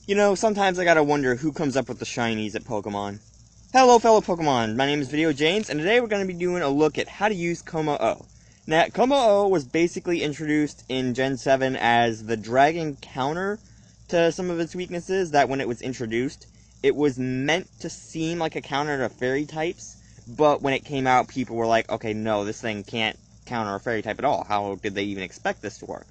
You know, sometimes I gotta wonder who comes up with the shinies at Pokemon. Hello fellow Pokemon, my name is VideoJames, and today we're going to be doing a look at how to use Kommo-O. Now, Kommo-O was basically introduced in Gen 7 as the dragon counter to some of its weaknesses, that when it was introduced, it was meant to seem like a counter to fairy types, but when it came out, people were like, okay, no, this thing can't counter a fairy type at all. How did they even expect this to work?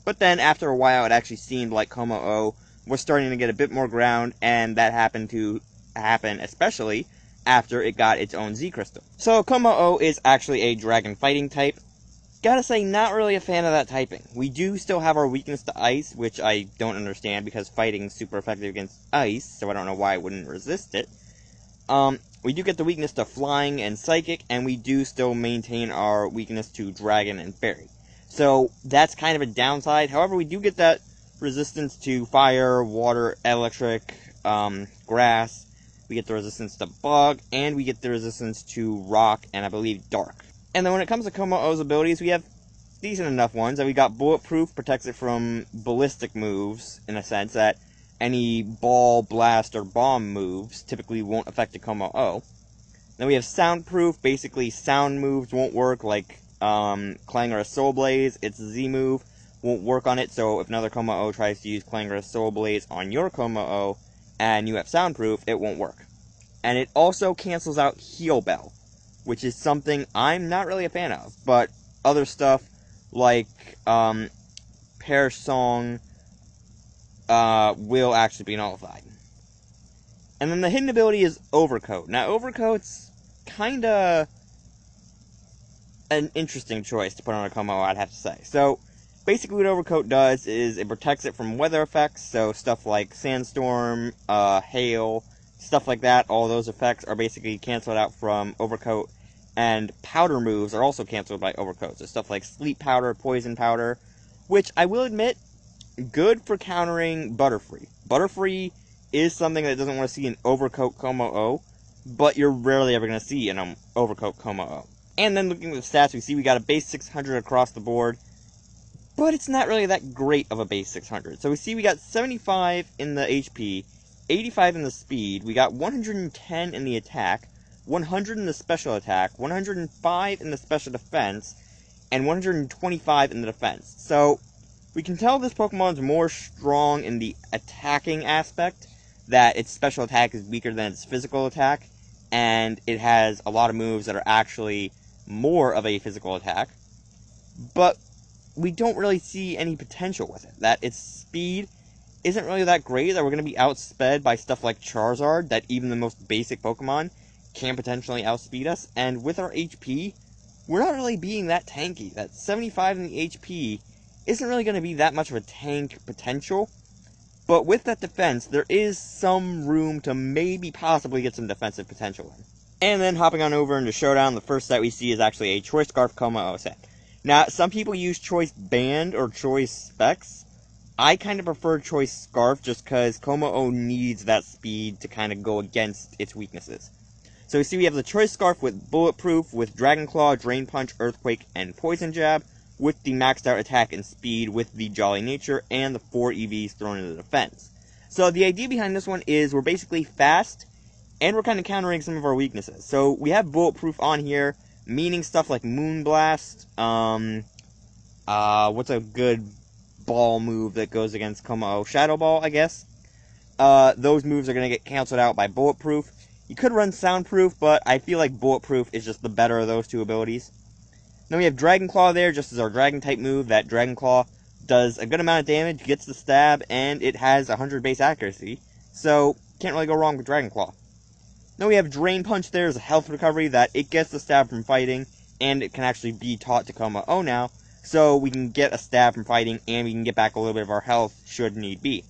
But then, after a while, it actually seemed like Kommo-O was starting to get a bit more ground, and that happened to happen especially after it got its own Z Crystal. So, Kommo-O is actually a dragon fighting type. Gotta say, not really a fan of that typing. We do still have our weakness to ice, which I don't understand because fighting's super effective against ice, so I don't know why it wouldn't resist it. We do get the weakness to flying and psychic, and we do still maintain our weakness to dragon and fairy. So, that's kind of a downside. However, we do get that resistance to fire, water, electric, grass. We get the resistance to bug, and we get the resistance to rock, and I believe dark. And then when it comes to Kommo-O's abilities, we have decent enough ones. And we got bulletproof, protects it from ballistic moves, in a sense that any ball, blast, or bomb moves typically won't affect a Kommo-O. Then we have soundproof, basically sound moves won't work, like Clangorous Soul Blaze, its Z move, won't work on it, so if another Kommo-O tries to use Clangorous Soul Blaze on your Kommo-O, and you have soundproof, it won't work. And it also cancels out Heal Bell, which is something I'm not really a fan of, but other stuff like Pear Song will actually be nullified. And then the hidden ability is Overcoat. Now, Overcoat's kinda an interesting choice to put on a Kommo-O, I'd have to say. So, basically what Overcoat does is it protects it from weather effects, so stuff like sandstorm, hail, stuff like that. All those effects are basically canceled out from Overcoat, and powder moves are also canceled by Overcoat, so stuff like sleep powder, poison powder, which I will admit, good for countering Butterfree. Butterfree is something that doesn't want to see an Overcoat Kommo-O, but you're rarely ever going to see an Overcoat Kommo-O. And then looking at the stats, we see we got a base 600 across the board, but it's not really that great of a base 600. So we see we got 75 in the HP, 85 in the speed, we got 110 in the attack, 100 in the special attack, 105 in the special defense, and 125 in the defense. So we can tell this Pokemon's more strong in the attacking aspect, that its special attack is weaker than its physical attack, and it has a lot of moves that are actually more of a physical attack, but we don't really see any potential with it. That its speed isn't really that great, that we're going to be outsped by stuff like Charizard, that even the most basic Pokemon can potentially outspeed us, and with our HP, we're not really being that tanky. That 75 in the HP isn't really going to be that much of a tank potential, but with that defense, there is some room to maybe possibly get some defensive potential in. And then hopping on over into Showdown, the first set we see is actually a Choice Scarf Kommo-O set. Now, some people use Choice Band or Choice Specs. I kind of prefer Choice Scarf just because Kommo-O needs that speed to kind of go against its weaknesses. So we see we have the Choice Scarf with Bulletproof, with Dragon Claw, Drain Punch, Earthquake, and Poison Jab, with the maxed out attack and speed with the Jolly Nature, and the 4 EVs thrown into defense. So the idea behind this one is we're basically fast, and we're kind of countering some of our weaknesses. So we have Bulletproof on here, meaning stuff like Moonblast, what's a good ball move that goes against Kommo-O? Shadow Ball, I guess. Those moves are going to get canceled out by Bulletproof. You could run Soundproof, but I feel like Bulletproof is just the better of those two abilities. Then we have Dragon Claw there, just as our Dragon type move. That Dragon Claw does a good amount of damage, gets the stab, and it has 100 base accuracy. So, can't really go wrong with Dragon Claw. Then we have Drain Punch there as a health recovery, that it gets the stab from fighting, and it can actually be taught to Kommo-O now, so we can get a stab from fighting, and we can get back a little bit of our health, should need be.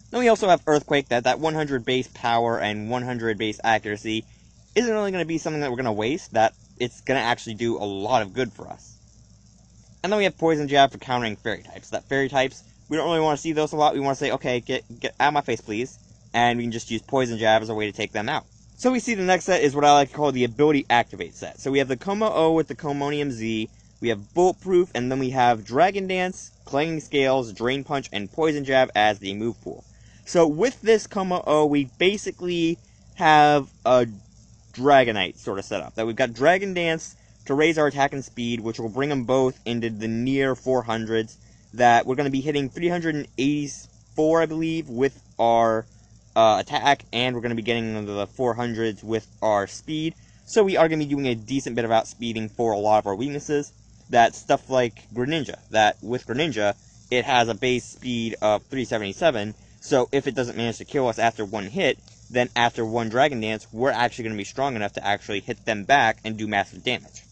Then we also have Earthquake, that 100 base power and 100 base accuracy isn't really going to be something that we're going to waste, that it's going to actually do a lot of good for us. And then we have Poison Jab for countering Fairy types. That Fairy types, we don't really want to see those a lot, we want to say, okay, get out of my face, please. And we can just use Poison Jab as a way to take them out. So we see the next set is what I like to call the Ability Activate set. So we have the Kommo-O with the Commonium Z, we have Bulletproof, and then we have Dragon Dance, Clanging Scales, Drain Punch, and Poison Jab as the move pool. So with this Kommo-O, we basically have a Dragonite sort of setup. That we've got Dragon Dance to raise our attack and speed, which will bring them both into the near 400s. That we're going to be hitting 384, I believe, with our attack, and we're going to be getting into the 400s with our speed. So we are going to be doing a decent bit of outspeeding for a lot of our weaknesses. That stuff like Greninja, that with Greninja, it has a base speed of 377, so if it doesn't manage to kill us after one hit, then after one Dragon Dance, we're actually going to be strong enough to actually hit them back and do massive damage.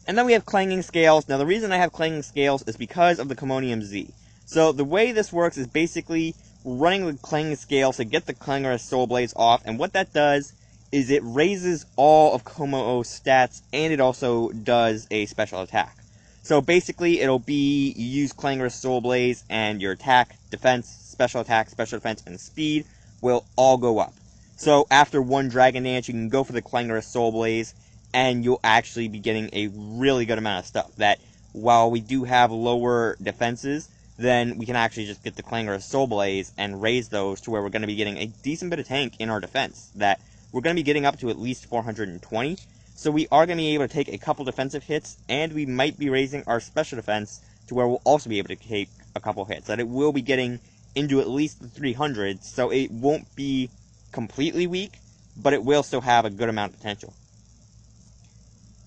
And then we have Clanging Scales. Now the reason I have Clanging Scales is because of the Commonium Z. So the way this works is basically running with Clanging Scales to get the Clangorous Soul Blaze off, and what that does is it raises all of Kommo-O's stats, and it also does a special attack. So basically, it'll be you use Clangorous Soul Blaze, and your attack, defense, special defense, and speed will all go up. So after one Dragon Dance, you can go for the Clangorous Soul Blaze, and you'll actually be getting a really good amount of stuff. That while we do have lower defenses, then we can actually just get the Clangorous Soul Blaze and raise those to where we're going to be getting a decent bit of tank in our defense. That we're going to be getting up to at least 420, so we are going to be able to take a couple defensive hits, and we might be raising our special defense to where we'll also be able to take a couple hits. That it will be getting into at least the 300s, so it won't be completely weak, but it will still have a good amount of potential.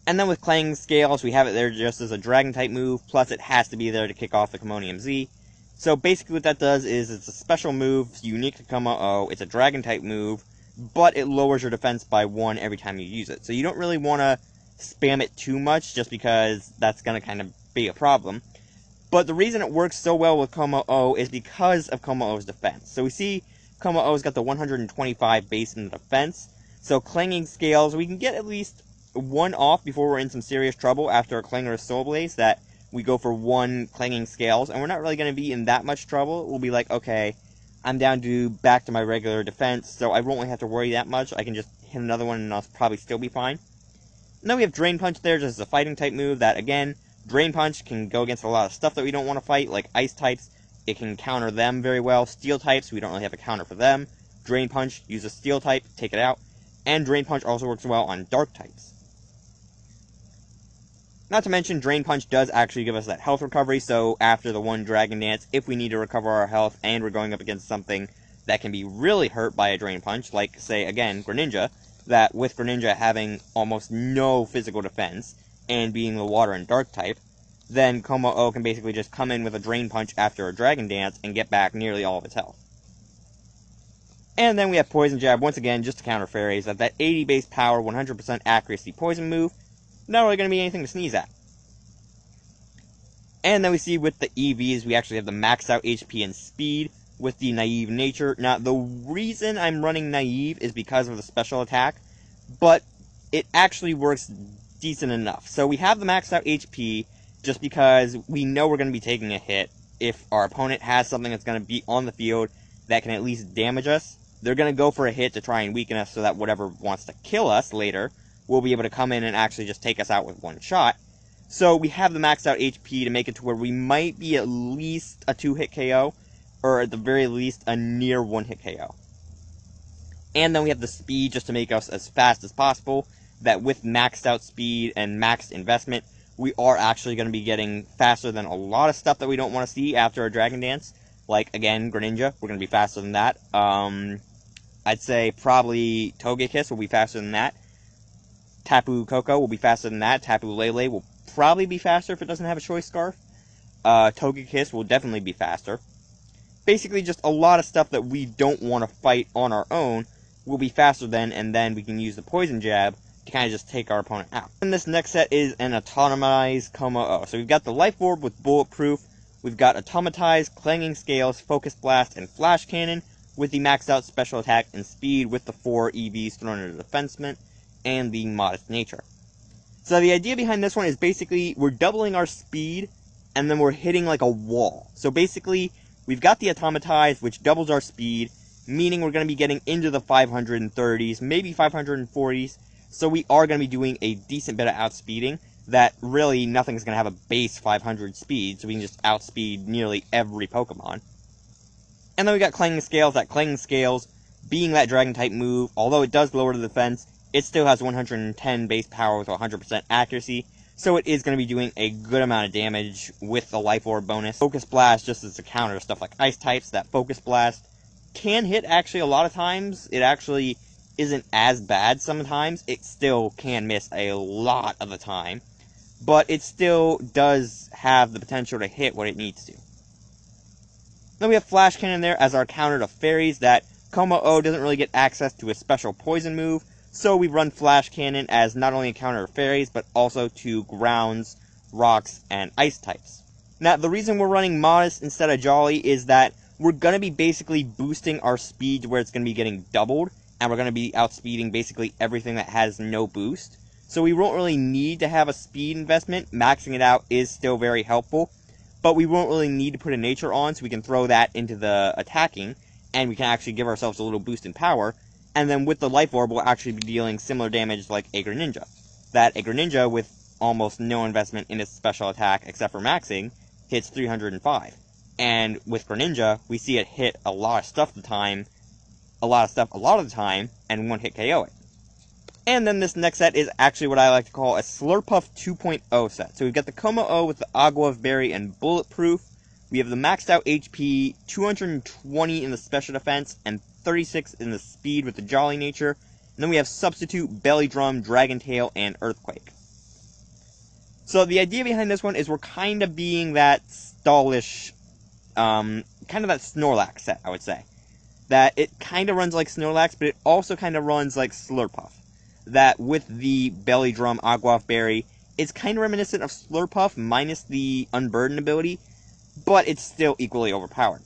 And then with Clanging Scales, we have it there just as a Dragon-type move, plus it has to be there to kick off the Commonium Z. So basically what that does is it's a special move, unique to Kommo-O, it's a Dragon-type move, but it lowers your defense by 1 every time you use it. So you don't really want to spam it too much, just because that's going to kind of be a problem. But the reason it works so well with Kommo-O is because of Kommo-O's defense. So we see Kommo-O's got the 125 base in the defense, so Clanging Scales, we can get at least one off before we're in some serious trouble after a Clangorous Soul Blaze, that we go for one Clanging Scales, and we're not really going to be in that much trouble. We'll be like, okay, I'm down to back to my regular defense, so I won't really have to worry that much. I can just hit another one and I'll probably still be fine. And then we have Drain Punch there, just as a fighting type move, that again, Drain Punch can go against a lot of stuff that we don't want to fight, like ice types. It can counter them very well. Steel types, we don't really have a counter for them. Drain Punch, use a steel type, take it out. And Drain Punch also works well on dark types. Not to mention, Drain Punch does actually give us that health recovery, so after the one Dragon Dance, if we need to recover our health and we're going up against something that can be really hurt by a Drain Punch, like, say, again, Greninja, that with Greninja having almost no physical defense, and being the water and dark type, then Kommo-O can basically just come in with a Drain Punch after a Dragon Dance and get back nearly all of its health. And then we have Poison Jab, once again, just to counter fairies, that 80 base power, 100% accuracy poison move, not really going to be anything to sneeze at. And then we see with the EVs, we actually have the max out HP and speed with the naive nature. Now, the reason I'm running naive is because of the special attack, but it actually works decent enough. So we have the maxed out HP just because we know we're going to be taking a hit. If our opponent has something that's going to be on the field that can at least damage us, they're going to go for a hit to try and weaken us so that whatever wants to kill us later will be able to come in and actually just take us out with one shot. So we have the maxed out HP to make it to where we might be at least a 2-hit KO, or at the very least a near 1-hit KO. And then we have the speed just to make us as fast as possible, that with maxed out speed and maxed investment, we are actually going to be getting faster than a lot of stuff that we don't want to see after a Dragon Dance. Like, again, Greninja, we're going to be faster than that. I'd say probably Togekiss will be faster than that. Tapu Koko will be faster than that. Tapu Lele will probably be faster if it doesn't have a Choice Scarf. Togekiss will definitely be faster. Basically, just a lot of stuff that we don't want to fight on our own will be faster than, and then we can use the Poison Jab to kind of just take our opponent out. And this next set is an Autonomized Kommo-O. So we've got the Life Orb with Bulletproof. We've got Automatized, Clanging Scales, Focus Blast, and Flash Cannon with the maxed out special attack and speed with the 4 EVs thrown into defenseman and the Modest Nature. So the idea behind this one is basically we're doubling our speed and then we're hitting like a wall. So basically we've got the Automatized, which doubles our speed, meaning we're going to be getting into the 530s, maybe 540s. So we are going to be doing a decent bit of outspeeding. that really nothing's going to have a base 500 speed, so we can just outspeed nearly every Pokemon. And then we got Clanging Scales. That Clanging Scales, being that Dragon-type move, although it does lower the defense, it still has 110 base power with 100% accuracy, so it is going to be doing a good amount of damage with the Life Orb bonus. Focus Blast, just as a counter to stuff like Ice types, that Focus Blast can hit actually a lot of times. It actually isn't as bad sometimes. It still can miss a lot of the time, but it still does have the potential to hit what it needs to. Then we have Flash Cannon there as our counter to Fairies. That Kommo-O doesn't really get access to a special poison move, so we run Flash Cannon as not only a counter to Fairies, but also to Grounds, Rocks, and Ice types. Now, the reason we're running Modest instead of Jolly is that we're going to be basically boosting our speed to where it's going to be getting doubled, and we're going to be outspeeding basically everything that has no boost. So we won't really need to have a speed investment. Maxing it out is still very helpful, but we won't really need to put a nature on, so we can throw that into the attacking, and we can actually give ourselves a little boost in power. And then with the Life Orb, we'll actually be dealing similar damage like a Greninja. That a Greninja, with almost no investment in its special attack except for maxing, hits 305. And with Greninja, we see it hit a lot of stuff a lot of the time, and one hit KO it. And then this next set is actually what I like to call a Slurpuff 2.0 set. So we've got the Kommo-O with the Aguav Berry and Bulletproof. We have the maxed out HP, 220 in the special defense, and 36 in the speed with the Jolly nature. And then we have Substitute, Belly Drum, Dragon Tail, and Earthquake. So the idea behind this one is we're kind of being that stallish, kind of that Snorlax set, I would say. That it kind of runs like Snorlax, but it also kind of runs like Slurpuff. That with the Belly Drum, Aguav Berry, it's kind of reminiscent of Slurpuff minus the Unburden ability, but it's still equally overpowered.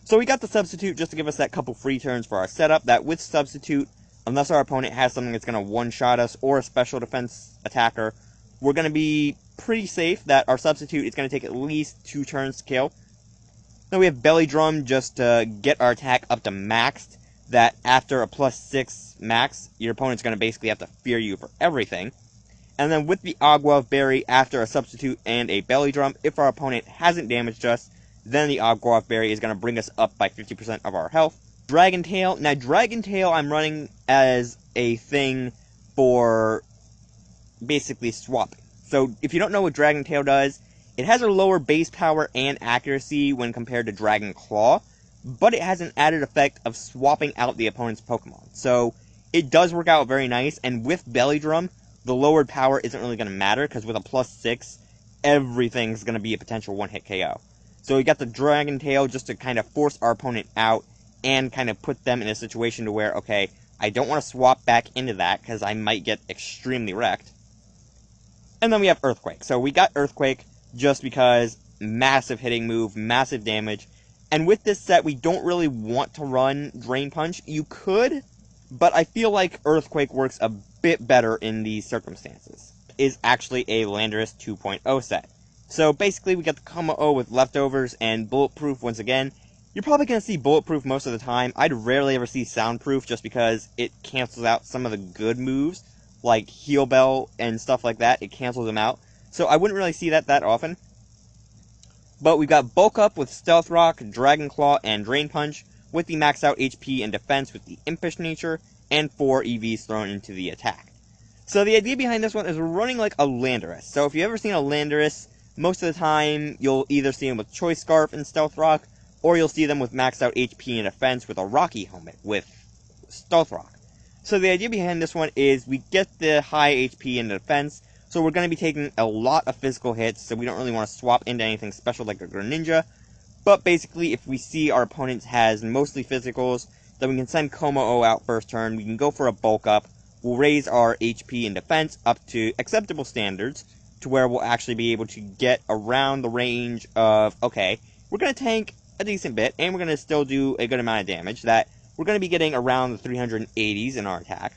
So we got the Substitute just to give us that couple free turns for our setup, that with Substitute, unless our opponent has something that's going to one-shot us or a special defense attacker, we're going to be pretty safe that our Substitute is going to take at least 2 turns to kill. Then we have Belly Drum just to get our attack up to maxed, that after a +6 max, your opponent's going to basically have to fear you for everything. And then with the Aguav Berry, after a Substitute and a Belly Drum, if our opponent hasn't damaged us, then the Aguav Berry is going to bring us up by 50% of our health. Dragon Tail. Now, Dragon Tail I'm running as a thing for basically swapping. So, if you don't know what Dragon Tail does, it has a lower base power and accuracy when compared to Dragon Claw, but it has an added effect of swapping out the opponent's Pokemon. So, it does work out very nice, and with Belly Drum, the lowered power isn't really going to matter, because with a +6, everything's going to be a potential one-hit KO. So we got the Dragon Tail just to kind of force our opponent out, and kind of put them in a situation to where, okay, I don't want to swap back into that, because I might get extremely wrecked. And then we have Earthquake. So we got Earthquake just because massive hitting move, massive damage. And with this set, we don't really want to run Drain Punch. You could, but I feel like Earthquake works a bit better in these circumstances. It is actually a Landorus 2.0 set. So basically, we got the Kommo-O with Leftovers and Bulletproof once again. You're probably going to see Bulletproof most of the time. I'd rarely ever see Soundproof just because it cancels out some of the good moves, like Heal Bell and stuff like that. It cancels them out. So I wouldn't really see that often. But we've got Bulk Up with Stealth Rock, Dragon Claw, and Drain Punch, with the max out HP and defense with the Impish nature, and 4 EVs thrown into the attack. So the idea behind this one is we're running like a Landorus. So if you've ever seen a Landorus, most of the time you'll either see them with Choice Scarf and Stealth Rock, or you'll see them with maxed out HP and defense with a Rocky Helmet with Stealth Rock. So the idea behind this one is we get the high HP and defense, so we're going to be taking a lot of physical hits, so we don't really want to swap into anything special like a Greninja. But basically, if we see our opponent has mostly physicals, then we can send Kommo-O out first turn, we can go for a Bulk Up, we'll raise our HP and defense up to acceptable standards, to where we'll actually be able to get around the range of, okay, we're going to tank a decent bit, and we're going to still do a good amount of damage, that we're going to be getting around the 380s in our attack.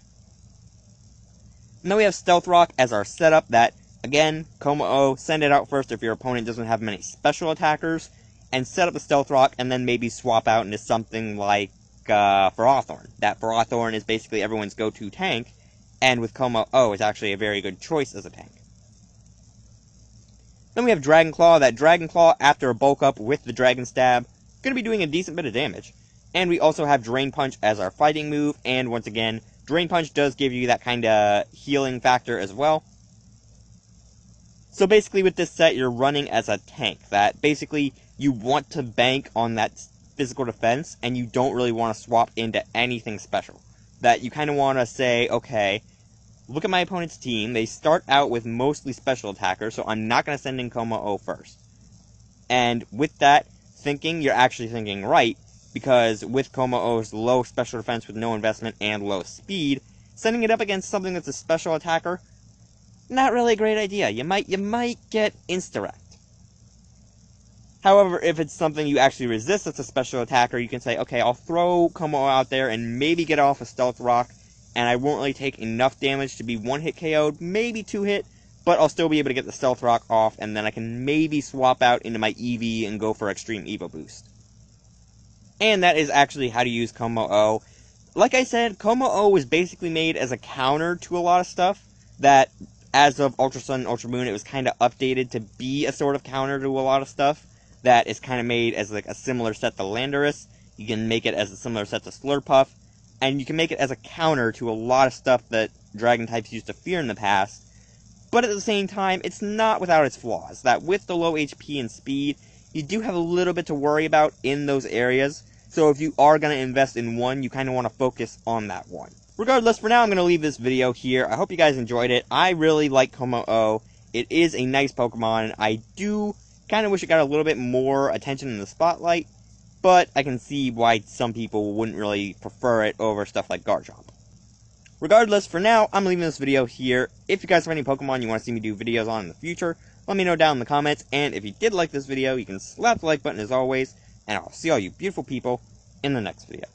And then we have Stealth Rock as our setup, that, again, Kommo-O, send it out first if your opponent doesn't have many special attackers, and set up the Stealth Rock, and then maybe swap out into something like Ferrothorn. That Ferrothorn is basically everyone's go-to tank, and with Kommo-O, it's actually a very good choice as a tank. Then we have Dragon Claw. That Dragon Claw, after a bulk up with the Dragon Stab, going to be doing a decent bit of damage. And we also have Drain Punch as our fighting move, and once again, Drain Punch does give you that kind of healing factor as well. So basically with this set, you're running as a tank, that basically you want to bank on that physical defense, and you don't really want to swap into anything special. That you kind of want to say, okay, look at my opponent's team, they start out with mostly special attackers, so I'm not going to send in Kommo-O first. And with that thinking, you're actually thinking right, because with Kommo-O's low special defense with no investment and low speed, sending it up against something that's a special attacker, not really a great idea. You might get insta-wrecked. However, if it's something you actually resist that's a special attacker, you can say, okay, I'll throw Kommo-O out there and maybe get off a Stealth Rock, and I won't really take enough damage to be one-hit KO'd, maybe two-hit, but I'll still be able to get the Stealth Rock off, and then I can maybe swap out into my EV and go for Extreme Evo Boost. And that is actually how to use Kommo-O. Like I said, Kommo-O was basically made as a counter to a lot of stuff, that as of Ultra Sun and Ultra Moon, it was kind of updated to be a sort of counter to a lot of stuff that is kind of made as like a similar set to Landorus. You can make it as a similar set to Slurpuff, and you can make it as a counter to a lot of stuff that Dragon types used to fear in the past. But at the same time, it's not without its flaws, that with the low HP and speed, you do have a little bit to worry about in those areas. So if you are going to invest in one, you kind of want to focus on that one. Regardless, for now, I'm going to leave this video here. I hope you guys enjoyed it. I really like Kommo-O. It is a nice Pokemon. I do kind of wish it got a little bit more attention in the spotlight, but I can see why some people wouldn't really prefer it over stuff like Garchomp. Regardless, for now, I'm leaving this video here. If you guys have any Pokemon you want to see me do videos on in the future, let me know down in the comments. And if you did like this video, you can slap the like button as always. And I'll see all you beautiful people in the next video.